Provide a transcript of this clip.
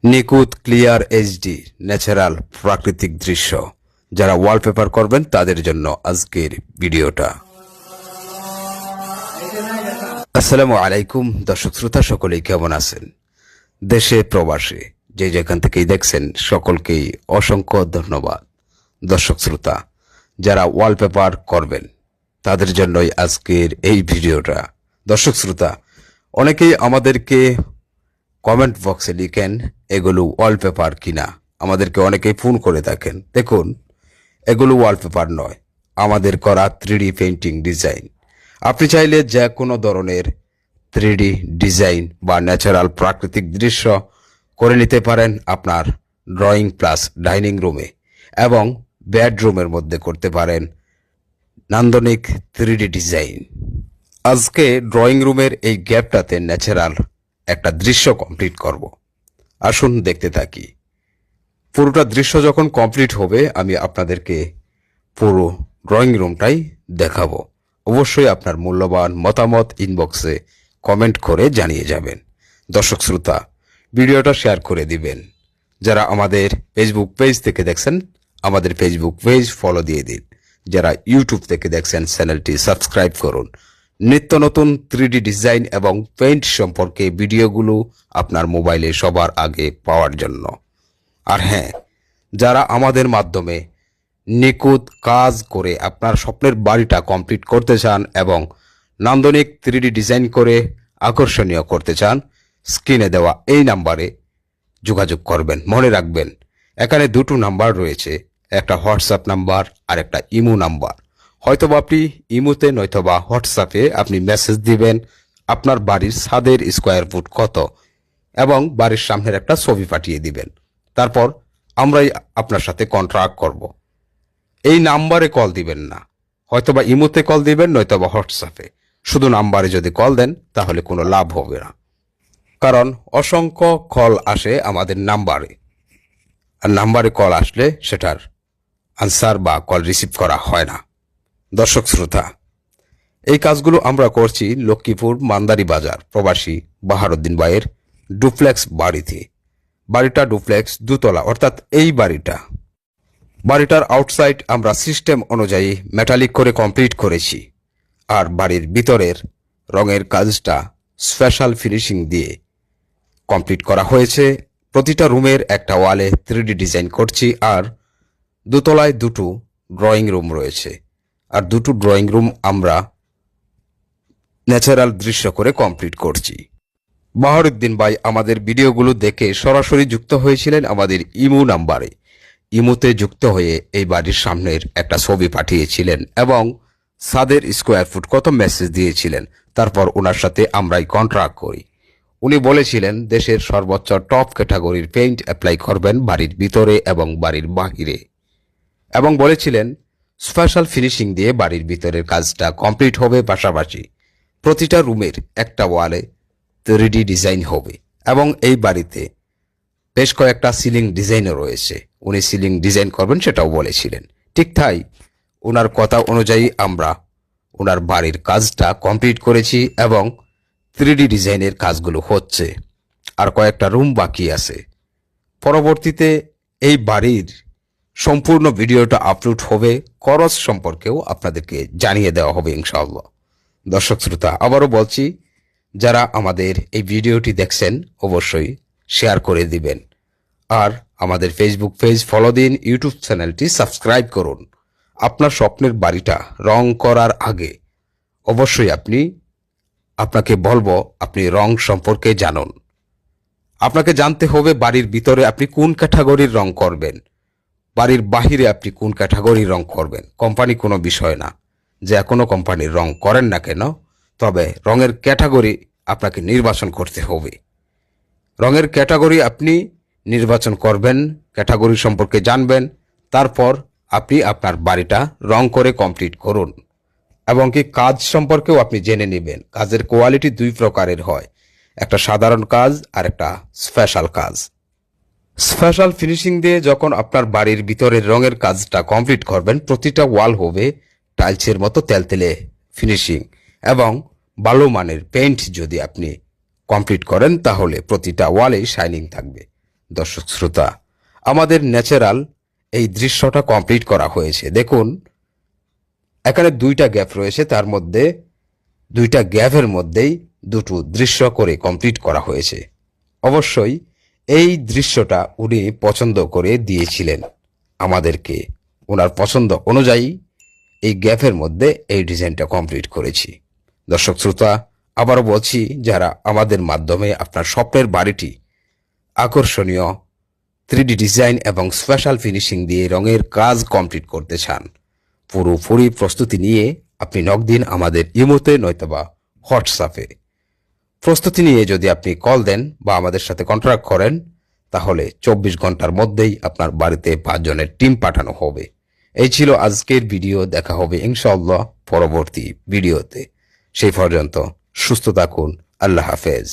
নিখুঁত clear HD natural প্রাকৃতিক দৃশ্য যারা ওয়ালপেপার করবেন তাদের জন্য আজকের ভিডিওটা। আসসালামু আলাইকুম দর্শক শ্রোতা, সকলেই কেমন আছেন? দেশে প্রবাসে যে যেখান থেকেই দেখছেন সকলকেই অসংখ্য ধন্যবাদ। দর্শক শ্রোতা, যারা ওয়ালপেপার করবেন তাদের জন্যই আজকের এই ভিডিওটা। দর্শক শ্রোতা, অনেকেই আমাদেরকে কমেন্ট বক্সে লিখেন এগুলো ওয়ালপেপার কিনা, আমাদেরকে অনেকেই ফোন করে থাকেন। দেখুন, এগুলো ওয়ালপেপার নয়, আমাদের করা 3D পেইন্টিং ডিজাইন। আপনি চাইলে যে কোনো ধরনের 3D ডিজাইন বা ন্যাচারাল প্রাকৃতিক দৃশ্য করে নিতে পারেন আপনার ড্রয়িং প্লাস ডাইনিং রুমে এবং বেডরুমের মধ্যে করতে পারেন নান্দনিক 3D ডিজাইন। আজকে ড্রয়িং রুমের এই গ্যাপটাতে ন্যাচারাল একটা দৃশ্য কমপ্লিট করব। আসুন দেখতে থাকি। পুরোটা দৃশ্য যখন কমপ্লিট হবে আমি আপনাদেরকে পুরো ড্রয়িং রুমটাই দেখাবো। অবশ্যই আপনার মূল্যবান মতামত ইনবক্সে কমেন্ট করে জানিয়ে যাবেন। দর্শক শ্রোতা, ভিডিওটা শেয়ার করে দিবেন। যারা আমাদের ফেসবুক পেজ থেকে দেখছেন আমাদের ফেসবুক পেজ ফলো দিয়ে দিন। যারা ইউটিউব থেকে দেখছেন চ্যানেলটি সাবস্ক্রাইব করুন। নিত্য নতুন 3D ডিজাইন এবং পেইন্ট সম্পর্কে ভিডিওগুলো আপনার মোবাইলে সবার আগে পাওয়ার জন্য। আর হ্যাঁ, যারা আমাদের মাধ্যমে নিখুঁত কাজ করে আপনার স্বপ্নের বাড়িটা কমপ্লিট করতে চান এবং নান্দনিক 3D ডিজাইন করে আকর্ষণীয় করতে চান, স্ক্রিনে দেওয়া এই নাম্বারে যোগাযোগ করবেন। মনে রাখবেন, এখানে দুটো নাম্বার রয়েছে, একটা হোয়াটসঅ্যাপ নাম্বার আর একটা ইমো নাম্বার। হয়তোবা আপনি ইমোতে নয়তোবা হোয়াটসঅ্যাপে আপনি মেসেজ দিবেন আপনার বাড়ির ছাদের স্কোয়ার ফুট কত এবং বাড়ির সামনের একটা ছবি পাঠিয়ে দিবেন। তারপর আমরাই আপনার সাথে কন্ট্রাক্ট করব। এই নাম্বারে কল দিবেন না, হয়তোবা ইমোতে কল দিবেন নয়তোবা হোয়াটসঅ্যাপে। শুধু নাম্বারে যদি কল দেন তাহলে কোনো লাভ হবে না, কারণ অসংখ্য কল আসে আমাদের নাম্বারে, আর নাম্বারে কল আসলে সেটার আনসার বা কল রিসিভ করা হয় না। দর্শক শ্রোতা, এই কাজগুলো আমরা করছি লক্ষ্মীপুর মান্দারি বাজার প্রবাসী বাহারুদ্দিন ভাইয়ের ডুপ্লেক্স বাড়িতে। বাড়িটা ডুপ্লেক্স দুতলা, অর্থাৎ এই বাড়িটার আউটসাইড আমরা সিস্টেম অনুযায়ী মেটালিক করে কমপ্লিট করেছি, আর বাড়ির ভিতরের রঙের কাজটা স্পেশাল ফিনিশিং দিয়ে কমপ্লিট করা হয়েছে। প্রতিটা রুমের একটা ওয়ালে 3D ডিজাইন করছি, আর দোতলায় দুটো ড্রয়িং রুম রয়েছে, আর দুটো ড্রয়িং রুম আমরা ন্যাচারাল দৃশ্য করে কমপ্লিট করছি। বাহারুদ্দিন ভাই আমাদের ভিডিওগুলো দেখে সরাসরি যুক্ত হয়েছিলেন আমাদের ইমো নাম্বারে। ইমোতে যুক্ত হয়ে এই বাড়ির সামনের একটা ছবি পাঠিয়েছিলেন এবং ছাদের স্কোয়ার ফুট কত মেসেজ দিয়েছিলেন। তারপর ওনার সাথে আমরাই কন্ট্রাক্ট করি। উনি বলেছিলেন দেশের সর্বোচ্চ টপ ক্যাটাগরির পেইন্ট অ্যাপ্লাই করবেন বাড়ির ভিতরে এবং বাড়ির বাহিরে, এবং বলেছিলেন স্পেশাল ফিনিশিং দিয়ে বাড়ির ভিতরের কাজটা কমপ্লিট হবে। পাশাপাশি প্রতিটা রুমের একটা ওয়ালে 3D ডিজাইন হবে এবং এই বাড়িতে বেশ কয়েকটা সিলিং ডিজাইনও রয়েছে। উনি সিলিং ডিজাইন করবেন সেটাও বলেছিলেন। ঠিক তাই ওনার কথা অনুযায়ী আমরা ওনার বাড়ির কাজটা কমপ্লিট করেছি এবং 3D ডিজাইনের কাজগুলো হচ্ছে, আর কয়েকটা রুম বাকি আছে। পরবর্তীতে এই বাড়ির সম্পূর্ণ ভিডিওটা আপলোড হবে, খরচ সম্পর্কেও আপনাদেরকে জানিয়ে দেওয়া হবে ইনশাআল্লাহ। দর্শক শ্রোতা, আবারও বলছি, যারা আমাদের এই ভিডিওটি দেখছেন অবশ্যই শেয়ার করে দিবেন, আর আমাদের ফেসবুক পেজ ফলো দিন, ইউটিউব চ্যানেলটি সাবস্ক্রাইব করুন। আপনার স্বপ্নের বাড়িটা রং করার আগে অবশ্যই আপনাকে বলবো আপনি রং সম্পর্কে জানুন। আপনাকে জানতে হবে বাড়ির ভিতরে আপনি কোন ক্যাটাগরির রং করবেন, বাড়ির বাহিরে আপনি কোন ক্যাটাগরির রং করবেন। কোম্পানি কোনো বিষয় না, যে কোনো কোম্পানির রং করেন না কেন, তবে রঙের ক্যাটাগরি আপনাকে নির্বাচন করতে হবে। রঙের ক্যাটাগরি আপনি নির্বাচন করবেন, ক্যাটাগরি সম্পর্কে জানবেন, তারপর আপনি আপনার বাড়িটা রং করে কমপ্লিট করুন। এবং কি কাজ সম্পর্কেও আপনি জেনে নেবেন। কাজের কোয়ালিটি দুই প্রকারের হয়, একটা সাধারণ কাজ আর একটা স্পেশাল কাজ। স্পেশাল ফিনিশিং দিয়ে যখন আপনার বাড়ির ভিতরের রঙের কাজটা কমপ্লিট করবেন, প্রতিটা ওয়াল হবে টাইলসের মতো তেলতেলে ফিনিশিং এবং ভালো মানের পেইন্ট যদি আপনি কমপ্লিট করেন তাহলে প্রতিটা ওয়ালে শাইনিং থাকবে। দর্শক শ্রোতা, আমাদের ন্যাচারাল এই দৃশ্যটা কমপ্লিট করা হয়েছে। দেখুন, এখানে 2টা গ্যাপ রয়েছে, তার মধ্যে 2টা গ্যাপের মধ্যেই 2টো দৃশ্য করে কমপ্লিট করা হয়েছে। অবশ্যই এই দৃশ্যটা উনি পছন্দ করে দিয়েছিলেন আমাদেরকে। ওনার পছন্দ অনুযায়ী এই গ্যাপের মধ্যে এই ডিজাইনটা কমপ্লিট করেছি। দর্শক শ্রোতা, আবারও বলছি, যারা আমাদের মাধ্যমে আপনার স্বপ্নের বাড়িটি আকর্ষণীয় 3D ডিজাইন এবং স্পেশাল ফিনিশিং দিয়ে রঙের কাজ কমপ্লিট করতে চান, পুরোপুরি প্রস্তুতি নিয়ে আপনি নক দিন আমাদের ইমোতে নয়তোবা হোয়াটসঅ্যাপে। প্রস্তুতি নিয়ে যদি আপনি কল দেন বা আমাদের সাথে কন্ট্রাক্ট করেন, তাহলে 24 ঘন্টার মধ্যেই আপনার বাড়িতে 5 জনের টিম পাঠানো হবে। এই ছিল আজকের ভিডিও। দেখা হবে ইনশাআল্লাহ পরবর্তী ভিডিওতে। সেই পর্যন্ত সুস্থ থাকুন। আল্লাহ হাফেজ।